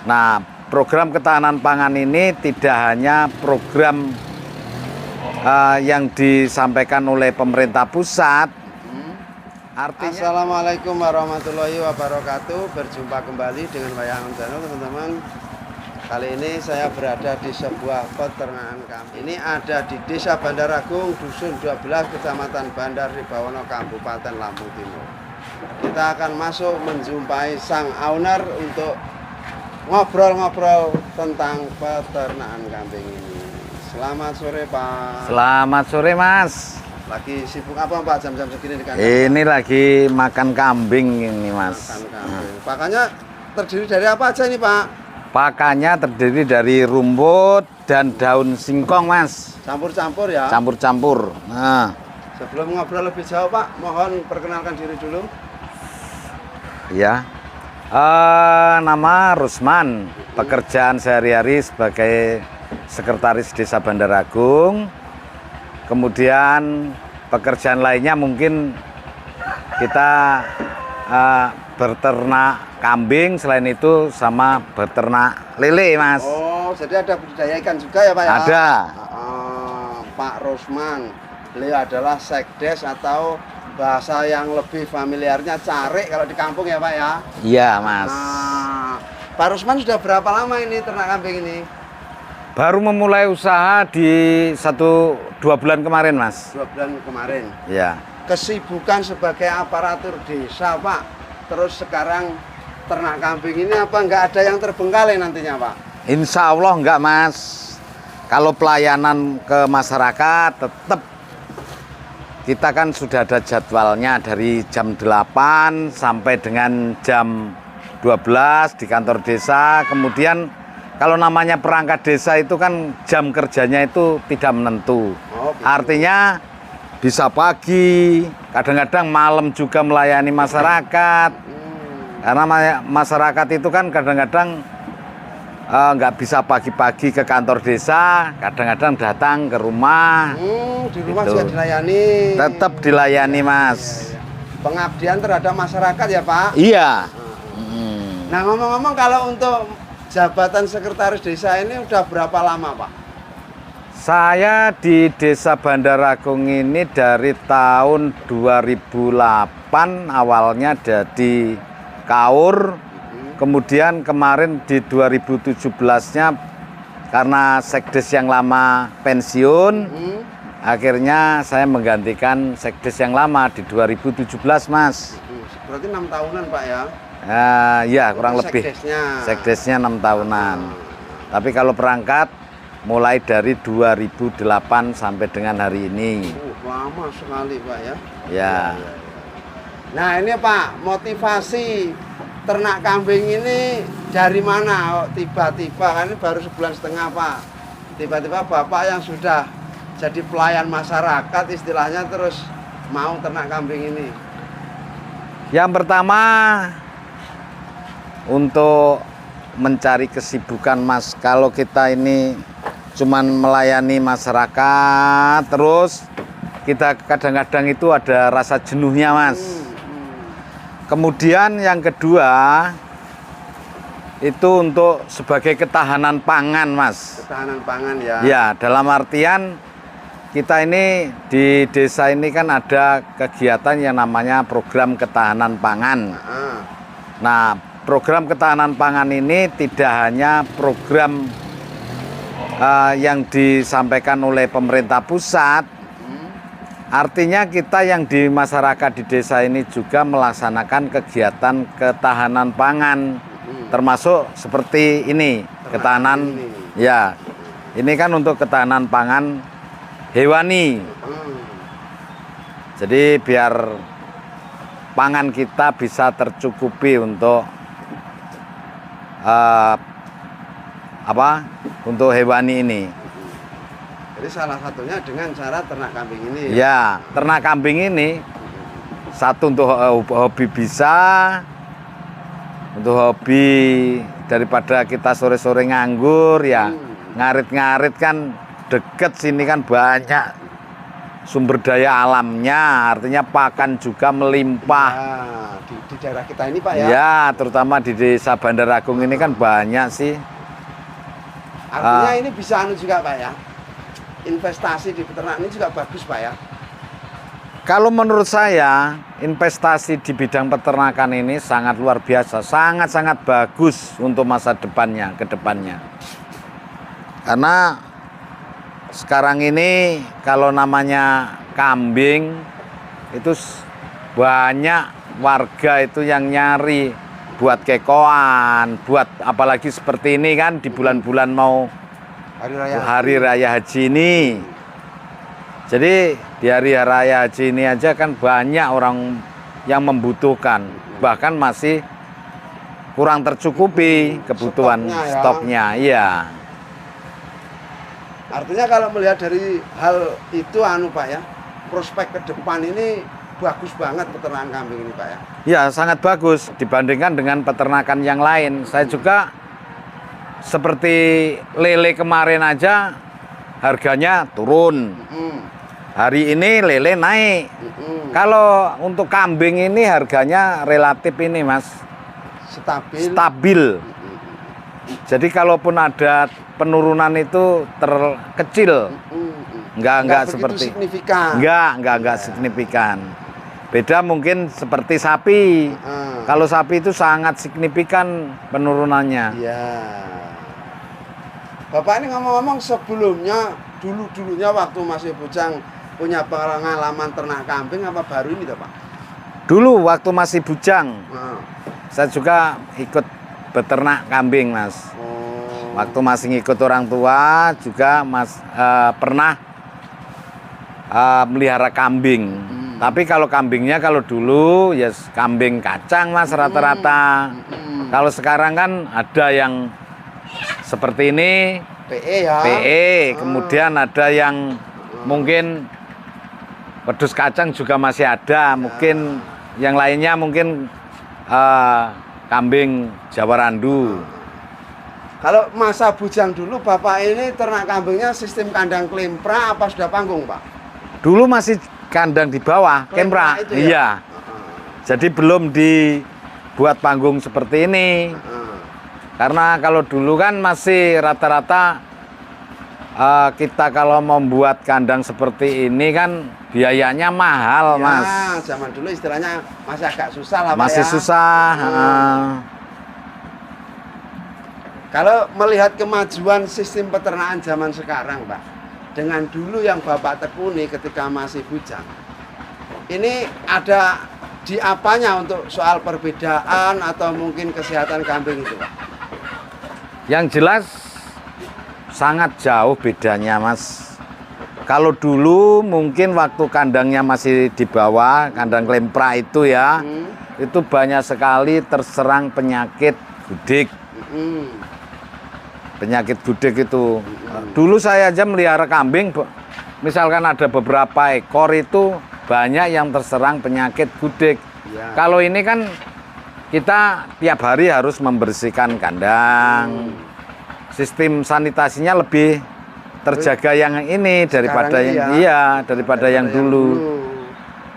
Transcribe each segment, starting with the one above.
Nah, program ketahanan pangan ini tidak hanya program yang disampaikan oleh pemerintah pusat. Artinya, Assalamualaikum warahmatullahi wabarakatuh. Berjumpa kembali dengan Wayangan Channel, teman-teman. Kali ini saya berada di sebuah peternakan kambing. Ini ada di Desa Bandar Agung, Dusun 12, Kecamatan Bandar Ribawono, Kabupaten Lampung Timur. Kita akan masuk menjumpai sang owner untuk ngobrol-ngobrol tentang peternakan kambing ini. Selamat sore, Pak. Selamat sore, Mas. Lagi sibuk apa, Pak, jam-jam segini di kandang? Ini lagi makan kambing ini, Mas. Makan kambing. Pakannya terdiri dari apa aja ini, Pak? Pakannya terdiri dari rumput dan daun singkong, Mas. Campur-campur ya? Campur-campur. Nah, sebelum ngobrol lebih jauh, Pak, mohon perkenalkan diri dulu. ya. Nama Rusman. Pekerjaan sehari-hari sebagai sekretaris Desa Bandar Agung. Kemudian pekerjaan lainnya mungkin kita berternak kambing, selain itu sama berternak lele, Mas. Oh, jadi ada budidaya ikan juga ya, Pak ya? Ada. Pak Rusman, beliau adalah sekdes atau bahasa yang lebih familiarnya carik kalau di kampung ya, Pak ya? Iya, Mas. Pak Rusman sudah berapa lama ini ternak kambing ini? Baru memulai usaha di 1-2 bulan kemarin, Mas. 2 bulan kemarin. Ya. Kesibukan sebagai aparatur desa, Pak. Terus sekarang ternak kambing ini apa nggak ada yang terbengkalai nantinya, Pak? Insya Allah enggak, Mas. Kalau pelayanan ke masyarakat tetap kita kan sudah ada jadwalnya dari jam 8 sampai dengan jam 12 di kantor desa. Kemudian kalau namanya perangkat desa itu kan jam kerjanya itu tidak menentu. Oh, gitu. Artinya bisa pagi, kadang-kadang malam juga melayani masyarakat. Karena masyarakat itu kan kadang-kadang nggak bisa pagi-pagi ke kantor desa, kadang-kadang datang ke rumah. Di rumah gitu. juga dilayani. Tetap dilayani, Mas. Pengabdian terhadap masyarakat ya, Pak? Iya. Nah, ngomong-ngomong, kalau untuk jabatan sekretaris desa ini udah berapa lama, Pak? Saya di Desa Bandar Agung ini dari tahun 2008 awalnya jadi KAUR. Kemudian kemarin di 2017-nya karena sekdes yang lama pensiun, akhirnya saya menggantikan sekdes yang lama di 2017, Mas. Berarti 6 tahunan, Pak ya? Ya, kurang lebih. Sekdesnya 6 tahunan. Tapi kalau perangkat mulai dari 2008 sampai dengan hari ini. Lama sekali, Pak ya? Ya. Nah, ini Pak, motivasi ternak kambing ini dari mana? Tiba-tiba, kan ini baru 1,5 bulan, Pak. Tiba-tiba Bapak yang sudah jadi pelayan masyarakat istilahnya terus mau ternak kambing ini. Yang pertama, untuk mencari kesibukan, Mas. Kalau kita ini cuman melayani masyarakat, terus kita kadang-kadang itu ada rasa jenuhnya, Mas. Kemudian yang kedua, itu untuk sebagai ketahanan pangan, Mas. Ketahanan pangan ya? Ya, dalam artian kita ini di desa ini kan ada kegiatan yang namanya program ketahanan pangan. Nah, program ketahanan pangan ini tidak hanya program yang disampaikan oleh pemerintah pusat, artinya kita yang di masyarakat di desa ini juga melaksanakan kegiatan ketahanan pangan, termasuk seperti ini, ketahanan, ya, ini kan untuk ketahanan pangan hewani. Jadi biar pangan kita bisa tercukupi untuk untuk hewani ini. Jadi salah satunya dengan cara ternak kambing ini. Ya, ternak kambing ini satu untuk hobi bisa, untuk hobi daripada kita sore-sore nganggur ya, ngarit-ngarit kan deket sini kan banyak sumber daya alamnya, artinya pakan juga melimpah. Nah, di daerah kita ini Pak ya? Ya, terutama di Desa Bandar Agung ini kan banyak sih. Artinya ini bisa anu juga Pak ya? Investasi di peternak ini juga bagus Pak ya? Kalau menurut saya, investasi di bidang peternakan ini sangat luar biasa, sangat-sangat bagus untuk masa depannya, ke depannya. Karena sekarang ini kalau namanya kambing, itu banyak warga itu yang nyari buat kekoan, buat apalagi seperti ini kan di bulan-bulan mau hari raya haji ini. Jadi di hari raya haji ini aja kan banyak orang yang membutuhkan, bahkan masih kurang tercukupi kebutuhan stoknya, iya. Artinya kalau melihat dari hal itu Pak ya, prospek ke depan ini bagus banget peternakan kambing ini Pak ya. Ya, sangat bagus dibandingkan dengan peternakan yang lain. Saya juga seperti lele kemarin aja harganya turun. Hari ini lele naik. Kalau untuk kambing ini harganya relatif ini Mas stabil. Jadi kalaupun ada penurunan itu terkecil. Enggak seperti signifikan. Enggak signifikan. Beda mungkin seperti sapi. Kalau sapi itu sangat signifikan penurunannya. Iya. Bapak ini ngomong-ngomong sebelumnya dulunya waktu masih bujang punya pengalaman ternak kambing apa baru ini Pak? Dulu waktu masih bujang. Saya juga ikut beternak kambing Mas. Waktu masih ngikut orang tua juga pernah melihara kambing. Tapi kalau kambingnya kalau dulu ya kambing kacang Mas rata-rata. Kalau sekarang kan ada yang seperti ini PE ya. PE, kemudian ada yang mungkin wedus kacang juga masih ada. Mungkin yang lainnya mungkin kambing Jawa Randu. Kalau masa bujang dulu Bapak ini ternak kambingnya sistem kandang klempra apa sudah panggung Pak? Dulu masih kandang di bawah, klempra. Ya? Iya. Jadi belum dibuat panggung seperti ini. Karena kalau dulu kan masih rata-rata kita kalau membuat kandang seperti ini kan biayanya mahal, ya, Mas. Zaman dulu istilahnya masih agak susah lah Pak. Masih susah. Kalau melihat kemajuan sistem peternakan zaman sekarang Pak, dengan dulu yang Bapak tekuni ketika masih bujang, ini ada di apanya untuk soal perbedaan atau mungkin kesehatan kambing itu Pak? Yang jelas sangat jauh bedanya Mas. Kalau dulu mungkin waktu kandangnya masih di bawah, kandang klempra itu ya, itu banyak sekali terserang penyakit gudik. Penyakit gudik itu. Dulu saya aja melihara kambing, misalkan ada beberapa ekor itu banyak yang terserang penyakit gudik. Ya. Kalau ini kan kita tiap hari harus membersihkan kandang. Sistem sanitasinya lebih terjaga yang ini daripada daripada yang dulu.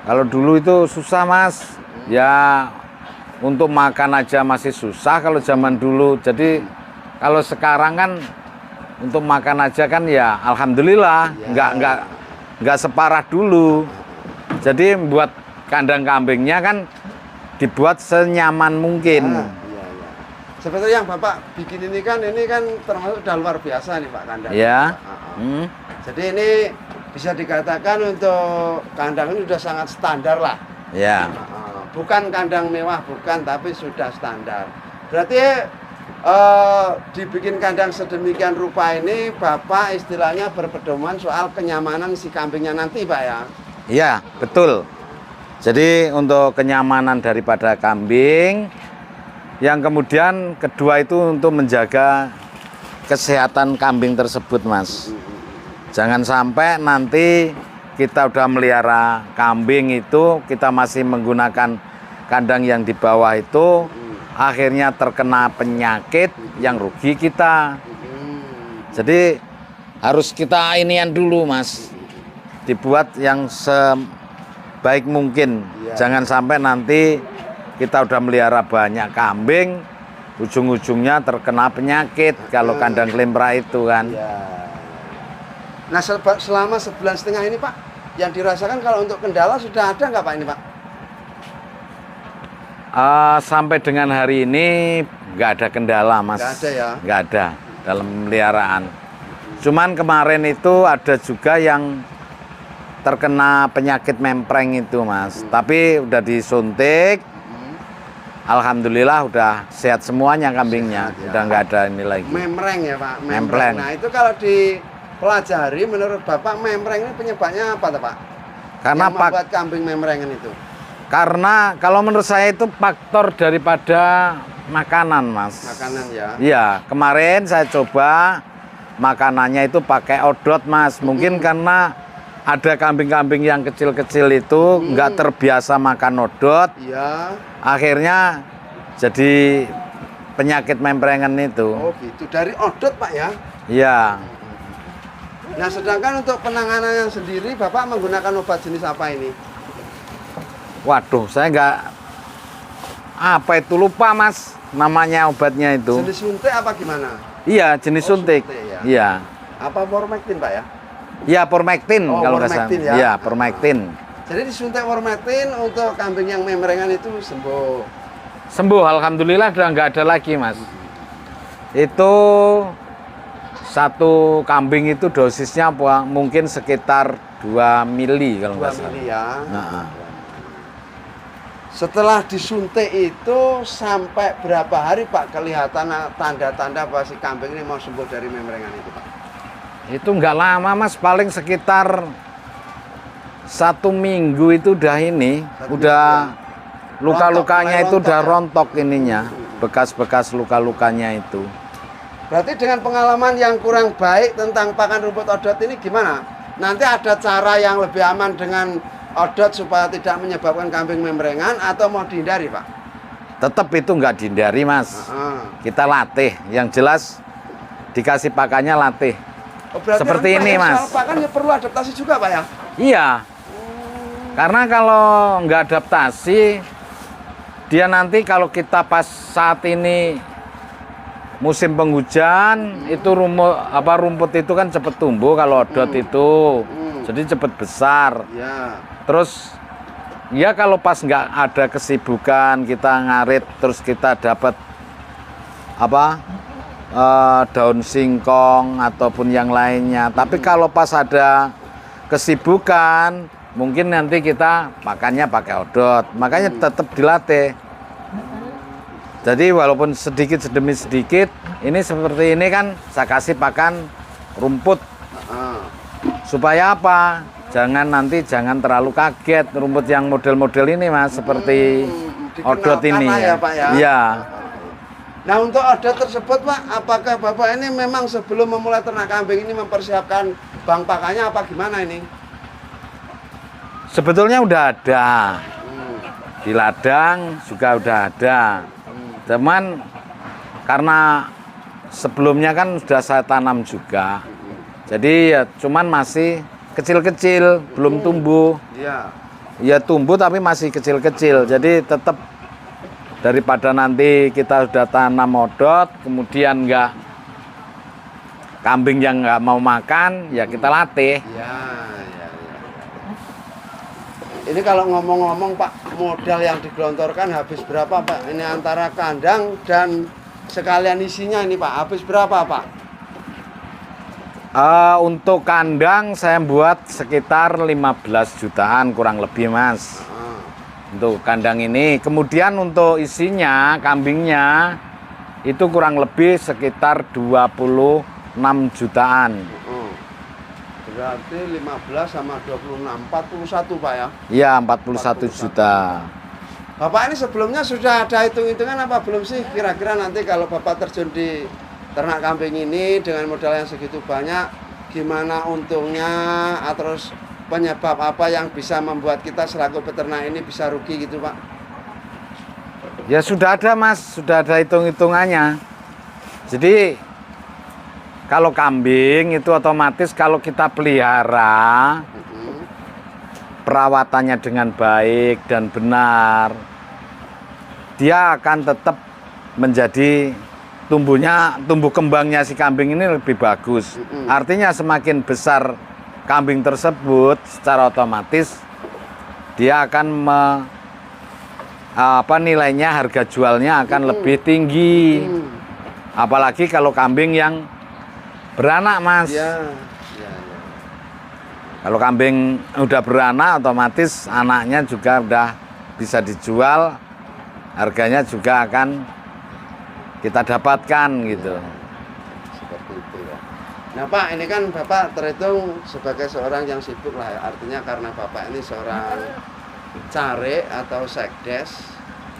Kalau dulu itu susah Mas. Ya untuk makan aja masih susah kalau zaman dulu. Jadi kalau sekarang kan untuk makan aja kan ya alhamdulillah nggak separah dulu. Jadi buat kandang kambingnya kan dibuat senyaman mungkin. Sebetulnya yang Bapak bikin ini kan termasuk udah luar biasa nih Pak kandang. Ya. Jadi ini bisa dikatakan untuk kandang ini sudah sangat standar lah. Ya. Bukan kandang mewah, bukan, tapi sudah standar. Berarti dibikin kandang sedemikian rupa ini Bapak istilahnya berpedoman soal kenyamanan si kambingnya nanti Pak ya? Iya, betul. Jadi untuk kenyamanan daripada kambing, yang kemudian kedua itu untuk menjaga kesehatan kambing tersebut Mas. Jangan sampai nanti kita udah melihara kambing itu, kita masih menggunakan kandang yang di bawah itu, akhirnya terkena penyakit yang rugi kita. Jadi harus kita inian dulu Mas. dibuat yang sebaik mungkin. Iya. Jangan sampai nanti kita udah melihara banyak kambing, ujung-ujungnya terkena penyakit kalau kandang klempra itu kan. Iya. Nah, selama 1,5 bulan ini Pak, yang dirasakan kalau untuk kendala sudah ada nggak Pak ini Pak? Sampai dengan hari ini nggak ada kendala Mas. Nggak ada ya? Nggak ada dalam pemeliharaan. Cuman kemarin itu ada juga yang terkena penyakit mempreng itu Mas. Tapi udah disuntik. Alhamdulillah udah sehat semuanya kambingnya. Sehat, ya. Udah nggak ada ini lagi. Mempreng ya Pak? Mempreng. Nah itu kalau dipelajari menurut Bapak mempreng ini penyebabnya apa Pak? Karena yang membuat kambing membrengan itu? Karena kalau menurut saya itu faktor daripada makanan Mas. Makanan ya? Iya, kemarin saya coba makanannya itu pakai odot Mas. Mungkin karena ada kambing-kambing yang kecil-kecil itu nggak terbiasa makan odot. Iya. Akhirnya jadi penyakit memprengan itu. Oh gitu, dari odot Pak ya? Iya. Nah sedangkan untuk penanganannya sendiri Bapak menggunakan obat jenis apa ini? Waduh, saya nggak apa itu lupa Mas namanya obatnya itu. Jenis suntik apa gimana? Iya, jenis suntik. ya? Iya. Apa Vormectin Pak ya? Iya, Pormectin Oh, kalau nggak salah. Vormectin ya? Iya, Pormectin. Jadi disuntik Vormectin untuk kambing yang membrengan itu sembuh. Sembuh, alhamdulillah udah nggak ada lagi Mas. Itu satu kambing itu dosisnya mungkin sekitar 2 mili kalau 2 nggak salah. mili ya. Nah. Setelah disuntik itu sampai berapa hari Pak kelihatan tanda-tanda bahwa si kambing ini mau sembuh dari membrengan itu Pak? Itu nggak lama Mas, paling sekitar 1 minggu itu udah ini, udah luka-lukanya itu udah rontok ininya, bekas-bekas luka-lukanya itu. Berarti dengan pengalaman yang kurang baik tentang pakan rumput odot ini gimana? Nanti ada cara yang lebih aman dengan odot supaya tidak menyebabkan kambing membrengan atau mau dihindari Pak? Tetap itu nggak dihindari Mas. Kita latih, yang jelas dikasih pakannya latih. Oh, seperti ini Mas. Soal pakan ya perlu adaptasi juga Pak ya? Iya. Karena kalau nggak adaptasi, dia nanti kalau kita pas saat ini musim penghujan, itu rumput itu kan cepet tumbuh kalau odot itu. Jadi cepet besar. Ya. Terus ya kalau pas nggak ada kesibukan kita ngarit, terus kita dapat daun singkong ataupun yang lainnya. Tapi kalau pas ada kesibukan, mungkin nanti kita makannya pakai odot. Makanya tetap dilatih. Jadi walaupun sedikit demi sedikit, ini seperti ini kan saya kasih pakan rumput. Supaya apa? Jangan terlalu kaget rumput yang model-model ini Mas, seperti odot ini ya Pak ya? Iya. Nah untuk odot tersebut Pak, apakah Bapak ini memang sebelum memulai ternak kambing ini mempersiapkan bank pakannya apa gimana ini? Sebetulnya udah ada. Di ladang juga udah ada. Cuman karena sebelumnya kan sudah saya tanam juga. Jadi ya cuman masih kecil-kecil, belum tumbuh. Iya. Ya tumbuh tapi masih kecil-kecil. Jadi tetap daripada nanti kita sudah tanam odot, kemudian kambing yang nggak mau makan, ya kita latih. Iya. Ini kalau ngomong-ngomong Pak, modal yang digelontorkan habis berapa Pak? Ini antara kandang dan sekalian isinya ini Pak, habis berapa Pak? Untuk kandang saya buat sekitar 15 jutaan kurang lebih Mas. Untuk kandang ini. Kemudian untuk isinya, kambingnya itu kurang lebih sekitar 26 jutaan. Berarti 15 sama 26, 41 Pak ya? Iya, 41 juta. Bapak ini sebelumnya sudah ada hitung-hitungan apa belum sih? Kira-kira nanti kalau Bapak terjun di ternak kambing ini dengan modal yang segitu banyak, gimana untungnya, terus penyebab apa yang bisa membuat kita selaku peternak ini bisa rugi gitu Pak? Ya sudah ada Mas, sudah ada hitung-hitungannya. Jadi kalau kambing itu otomatis kalau kita pelihara perawatannya dengan baik dan benar, dia akan tetap menjadi tumbuh kembangnya si kambing ini lebih bagus. Artinya semakin besar kambing tersebut, secara otomatis dia akan nilainya, harga jualnya akan lebih tinggi. Apalagi kalau kambing yang beranak, Mas. Kalau kambing udah beranak, otomatis anaknya juga udah bisa dijual, harganya juga akan kita dapatkan gitu. Seperti itu ya. Nah Pak, ini kan Bapak terhitung sebagai seorang yang sibuk lah ya. Artinya karena Bapak ini seorang carik atau sekdes,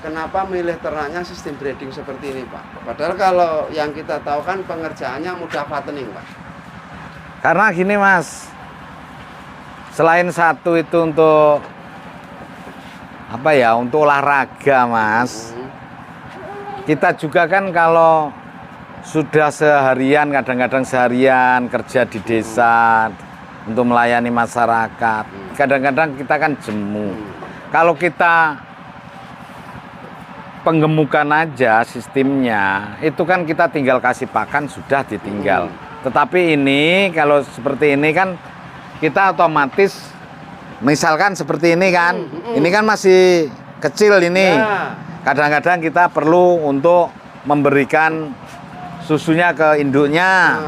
kenapa milih ternaknya sistem breeding seperti ini Pak? Padahal kalau yang kita tahu kan pengerjaannya mudah fattening Pak. Karena gini Mas, selain satu itu untuk untuk olahraga Mas. Kita juga kan kalau sudah seharian, kadang-kadang seharian kerja di desa untuk melayani masyarakat, kadang-kadang kita kan jemu. Kalau kita penggemukan aja sistemnya, itu kan kita tinggal kasih pakan sudah ditinggal. Tetapi ini kalau seperti ini kan kita otomatis, misalkan seperti ini kan, ini kan masih kecil ini. Kadang-kadang kita perlu untuk memberikan susunya ke induknya.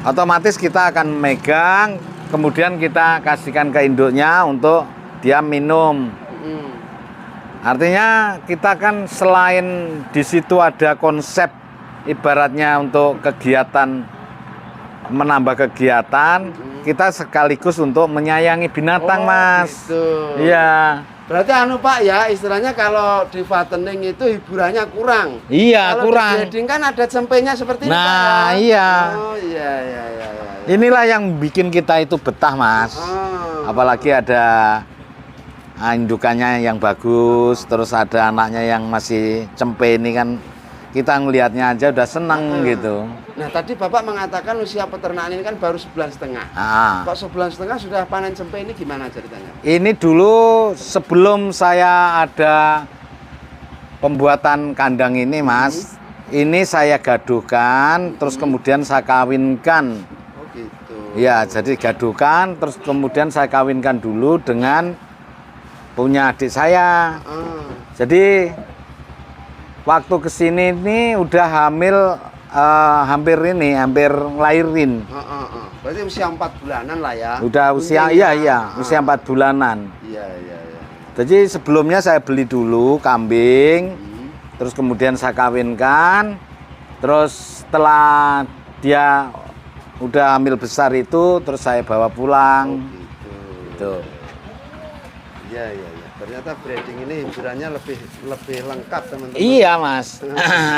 Otomatis kita akan megang, kemudian kita kasihkan ke induknya untuk dia minum. Artinya kita kan selain di situ ada konsep ibaratnya untuk kegiatan, menambah kegiatan, kita sekaligus untuk menyayangi binatang Mas. Iya. Berarti Pak ya, istilahnya kalau di fattening itu hiburannya kurang. Iya, kalau kurang. Kalau di breeding kan ada cempenya seperti ini. Nah, iya. Oh, iya. Inilah yang bikin kita itu betah, Mas. Apalagi ada indukannya yang bagus, terus ada anaknya yang masih cempe ini kan, kita ngelihatnya aja udah seneng gitu. Nah tadi Bapak mengatakan usia peternakan ini kan baru 1,5 bulan. Kok 1,5 bulan sudah panen cempe, ini gimana ceritanya? Ini dulu sebelum saya ada pembuatan kandang ini Mas, ini saya gaduhkan, terus kemudian saya kawinkan. Oh gitu. Ya, jadi gaduhkan, terus kemudian saya kawinkan dulu dengan punya adik saya. Jadi waktu kesini ini udah hampir ngelahirin. Berarti usia 4 bulanan lah ya. Udah usia, usia 4 bulanan. Iya. Jadi sebelumnya saya beli dulu kambing, terus kemudian saya kawinkan, terus setelah dia udah hamil besar itu, terus saya bawa pulang. Gitu. Iya. Ternyata breeding ini hiburannya lebih lengkap teman-teman. Iya Mas,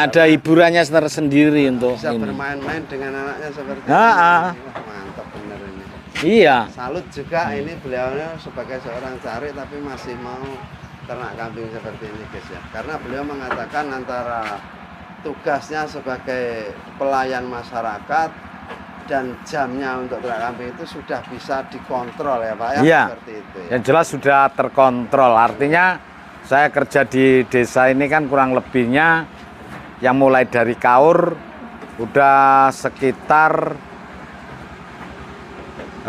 ada hiburannya sendiri untuk bisa ini. Bermain-main dengan anaknya seperti ini. Wah, mantap bener ini. Iya. Salut juga ini beliaunya sebagai seorang carik tapi masih mau ternak kambing seperti ini guys ya. Karena beliau mengatakan antara tugasnya sebagai pelayan masyarakat dan jamnya untuk ternak kambing itu sudah bisa dikontrol ya Pak ya, seperti itu ya. Yang jelas sudah terkontrol, artinya saya kerja di desa ini kan kurang lebihnya yang mulai dari kaur udah sekitar 13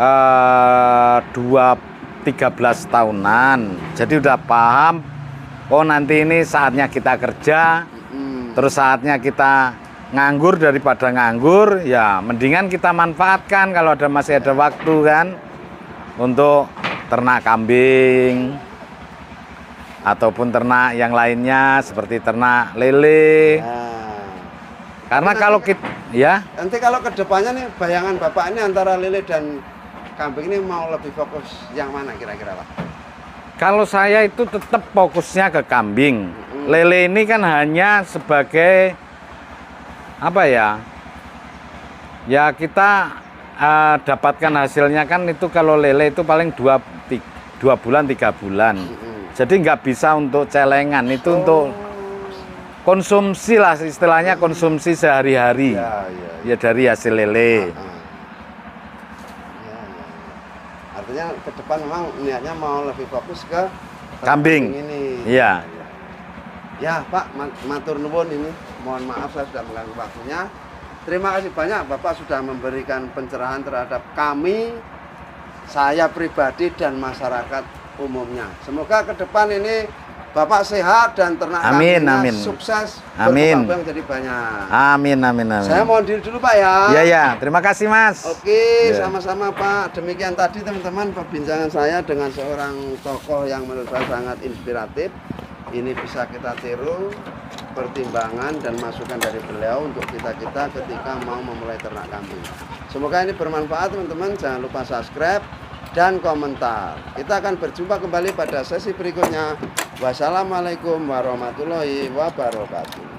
tahunan, jadi udah paham, oh nanti ini saatnya kita kerja, terus saatnya kita nganggur daripada nganggur, ya mendingan kita manfaatkan kalau masih ada waktu kan untuk ternak kambing ataupun ternak yang lainnya seperti ternak lele. Karena nanti, kalau kita nanti kalau kedepannya nih bayangan Bapak ini antara lele dan kambing ini mau lebih fokus yang mana kira-kira Pak? Kalau saya itu tetap fokusnya ke kambing. Lele ini kan hanya sebagai ya kita dapatkan hasilnya kan itu kalau lele itu paling 2 bulan 3 bulan. Jadi nggak bisa untuk celengan, itu untuk konsumsi lah istilahnya, konsumsi sehari-hari ya dari hasil lele. sebenarnya ke depan memang niatnya mau lebih fokus ke Kambing. ini. Iya. Ya Pak, matur nuwun ini. Mohon maaf saya sudah mengganggu waktunya. Terima kasih banyak Bapak sudah memberikan pencerahan terhadap kami, saya pribadi dan masyarakat umumnya. Semoga ke depan ini Bapak sehat dan ternak kambingnya sukses, berkembang jadi banyak. Amin. Saya mohon diri dulu Pak ya. Iya. Terima kasih Mas. Oke, sama-sama Pak. Demikian tadi teman-teman perbincangan saya dengan seorang tokoh yang menurut saya sangat inspiratif. Ini bisa kita tiru pertimbangan dan masukan dari beliau untuk kita ketika mau memulai ternak kambing. Semoga ini bermanfaat teman-teman. Jangan lupa subscribe dan komentar. Kita akan berjumpa kembali pada sesi berikutnya. Wassalamualaikum warahmatullahi wabarakatuh.